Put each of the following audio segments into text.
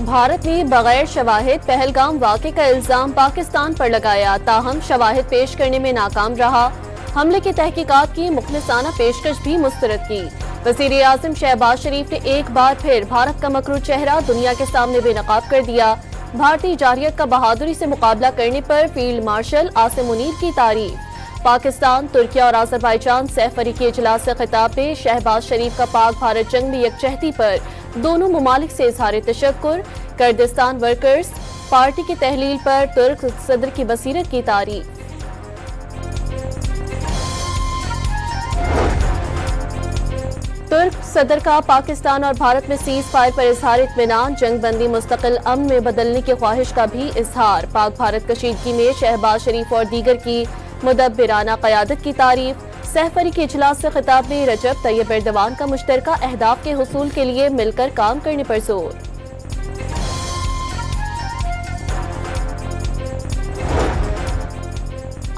भारत ने बगैर शवाहिद पहलगाम वाक़े का इल्जाम पाकिस्तान पर लगाया, ताहम शवाहिद पेश करने में नाकाम रहा। हमले की तहकीकात की मुखलिसाना पेशकश भी मुस्तरद की। वज़ीर आज़म शहबाज शरीफ ने एक बार फिर भारत का मकरू चेहरा दुनिया के सामने बेनकाब कर दिया। भारतीय जारियत का बहादुरी से मुकाबला करने पर फील्ड मार्शल आसिम मुनीर की तारीफ। पाकिस्तान, तुर्किया और आज़रबाईजान सहफरीकी इजलास से खिताब में शहबाज शरीफ का पाक भारत जंग में यकजहती पर दोनों ममालिक से इजहार तशक्कुर। कुर्दिस्तान वर्कर्स पार्टी की तहलील पर तुर्क सदर की बसीरत की तारीफ। तुर्क सदर का पाकिस्तान और भारत में सीज फायर पर इजहार इत्मीनान, जंग बंदी मुस्तकिल अमन में बदलने की ख्वाहिश का भी इजहार। पाक भारत कशीदगी में शहबाज शरीफ और दीगर की मुदब्बिराना क़यादत की तारीफ। सहफरी के इजलास से खिताब में रजब तैयब एर्दवान का मुश्तरका अहदाफ के हुसूल के लिए मिलकर काम करने पर जोर।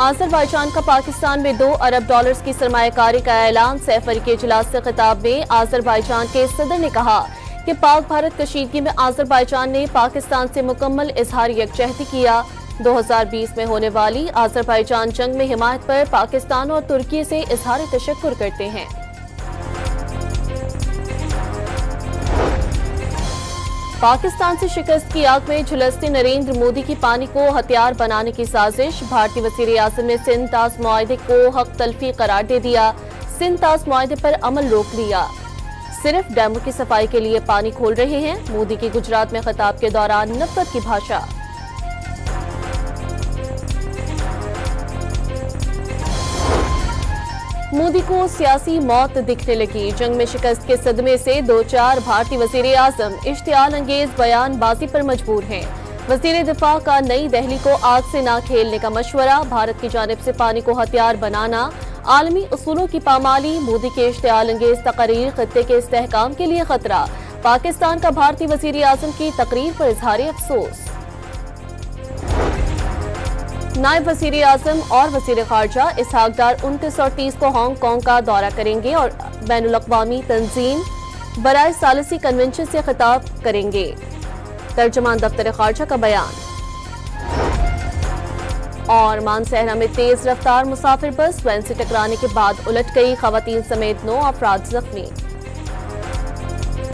आज़रबाईजान का पाकिस्तान में $2 अरब की सरमायाकारी का ऐलान। सहफरी के इजलास से खिताब में आज़रबाईजान के सदर ने कहा कि पाक भारत कशीदगी में आज़रबाईजान ने पाकिस्तान से मुकम्मल इजहार यकजहती किया। 2020 में होने वाली आज़रबाईजान जंग में हिमायत पर पाकिस्तान और तुर्की से इजहार तशक्कुर करते हैं। पाकिस्तान से शिकस्त की आग में झुलसते नरेंद्र मोदी की पानी को हथियार बनाने की साजिश। भारतीय वज़ीर आज़म ने सिंध ताज़ मुआहदे को हक तलफी करार दे दिया। सिंध ताज़ मुआहदे पर अमल रोक लिया। सिर्फ डैमों की सफाई के लिए पानी खोल रहे हैं। मोदी की गुजरात में खिताब के दौरान नफरत की भाषा। मोदी को सियासी मौत दिखने लगी। जंग में शिकस्त के सदमे से दो चार भारतीय वज़ीर आज़म इश्तियाल अंगेज बयानबाजी पर मजबूर हैं। वज़ीर दिफा का नई दिल्ली को आग से ना खेलने का मशवरा। भारत की जानिब से पानी को हथियार बनाना आलमी उसूलों की पामाली। मोदी के इश्तियाल अंगेज तकरीर खत्ते के इस्तेहकाम के लिए खतरा। पाकिस्तान का भारतीय वज़ीर आज़म की तकरीर पर इजहार अफसोस। नायब वज़ीर आज़म और वज़ीर ख़ारजा इसहाक डार 29 और 30 को हांगकांग का दौरा करेंगे और बैनुल अक़वामी तंजीम बराए सालिसी कन्वेंशन से खिताब करेंगे। तर्जुमान दफ्तर ख़ारजा का बयान। और मानसहरा में तेज रफ्तार मुसाफिर बस वैन से टकराने के बाद उलट गई। ख़वातीन समेत 9 अफराद जख्मी।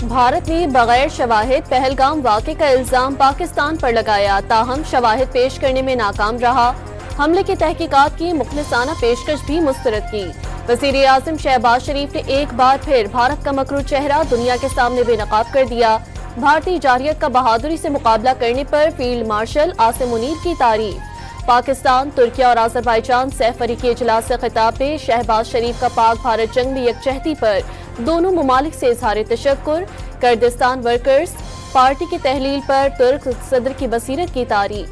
भारत ने बगैर शवाहिद पहलगाम वाक़े का इल्जाम पाकिस्तान पर लगाया, ताहम शवाहिद पेश करने में नाकाम रहा। हमले की तहकीकात की मुखलिसाना पेशकश भी मुस्तरद की। वज़ीर आज़म शहबाज शरीफ ने एक बार फिर भारत का मकरू चेहरा दुनिया के सामने बेनकाब कर दिया। भारतीय जारियत का बहादुरी से मुकाबला करने पर फील्ड मार्शल आसिम मुनीर की तारीफ। पाकिस्तान, तुर्किया और आज़रबाईजान सहफरीकी इजलास से खिताब में शहबाज शरीफ का पाक भारत जंग में यकजहती पर दोनों ममालिक से इजहार तशक्कुर। कुर्दिस्तान वर्कर्स पार्टी की तहलील पर तुर्क सदर की बसीरत की तारीफ।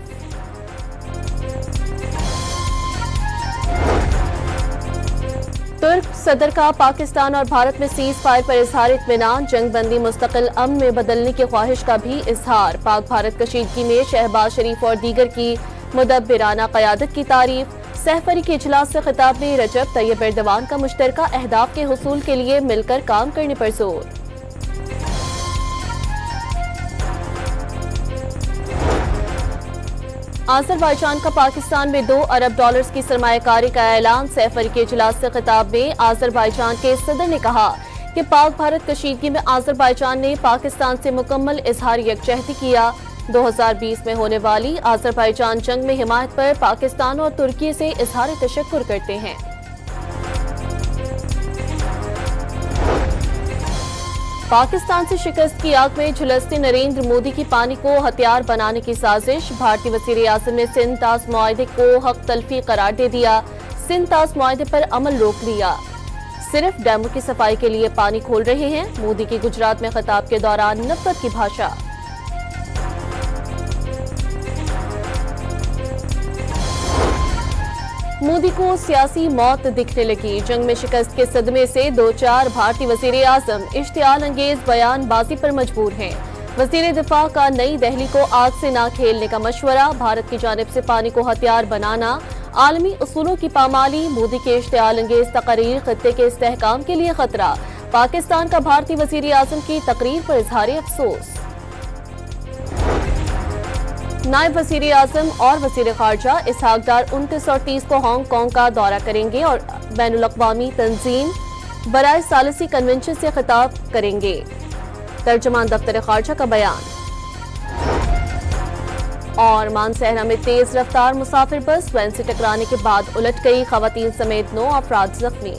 तुर्क सदर का पाकिस्तान और भारत में सीज फायर पर इजहार इत्मीनान, जंग बंदी मुस्तकिल अमन में बदलने की ख्वाहिश का भी इजहार। पाक भारत कशीदगी में शहबाज शरीफ और दीगर की मुदब्बिराना क़यादत की तारीफ। सहफरी के इजलास से खिताब में रजब तैयब एर्दवान का मुश्तरका अहदाफ के हुसूल के लिए मिलकर काम करने पर जोर। आज़रबाईजान का पाकिस्तान में $2 अरब की सरमायाकारी का ऐलान। सहफरी के इजलास से खिताब में आज़रबाईजान के सदर ने कहा कि पाक भारत कशीदगी में आज़रबाईजान ने पाकिस्तान से मुकम्मल इजहार यकजहती किया। 2020 में होने वाली आज़रबाईजान जंग में हिमायत पर पाकिस्तान और तुर्की से इजहार तशक्कुर करते हैं। पाकिस्तान से शिकस्त की आग में झुलसते नरेंद्र मोदी की पानी को हथियार बनाने की साजिश। भारतीय वज़ीर आज़म ने सिंध ताज़ मुआहदे को हक तलफी करार दे दिया। सिंध ताज़ मुआहदे पर अमल रोक लिया। सिर्फ डैमों की सफाई के लिए पानी खोल रहे हैं। मोदी की गुजरात में खिताब के दौरान नफरत की भाषा। मोदी को सियासी मौत दिखने लगी। जंग में शिकस्त के सदमे से दो चार भारतीय वज़ीर आज़म इश्तियाल अंगेज बयानबाजी पर मजबूर हैं। वज़ीर दिफा का नई दिल्ली को आग से ना खेलने का मशवरा। भारत की जानिब से पानी को हथियार बनाना आलमी उसूलों की पामाली। मोदी के इश्तियाल अंगेज तकरीर खत्ते के इस्तेहकाम के लिए खतरा। पाकिस्तान का भारतीय वज़ीर आज़म की तकरीर पर इजहार अफसोस। नायब वजीर आजम और वजीर खारजा इसहाक डार 29 और 30 को हांगकांग का दौरा करेंगे और बैनुल अक़वामी तंजीम बराए सालिसी कन्वेंशन से खिताब करेंगे। तर्जुमान दफ्तर खारजा का बयान। और मानसहरा में तेज रफ्तार मुसाफिर बस वैन से टकराने के बाद उलट गई, खवातीन समेत 9 अफराद जख्मी।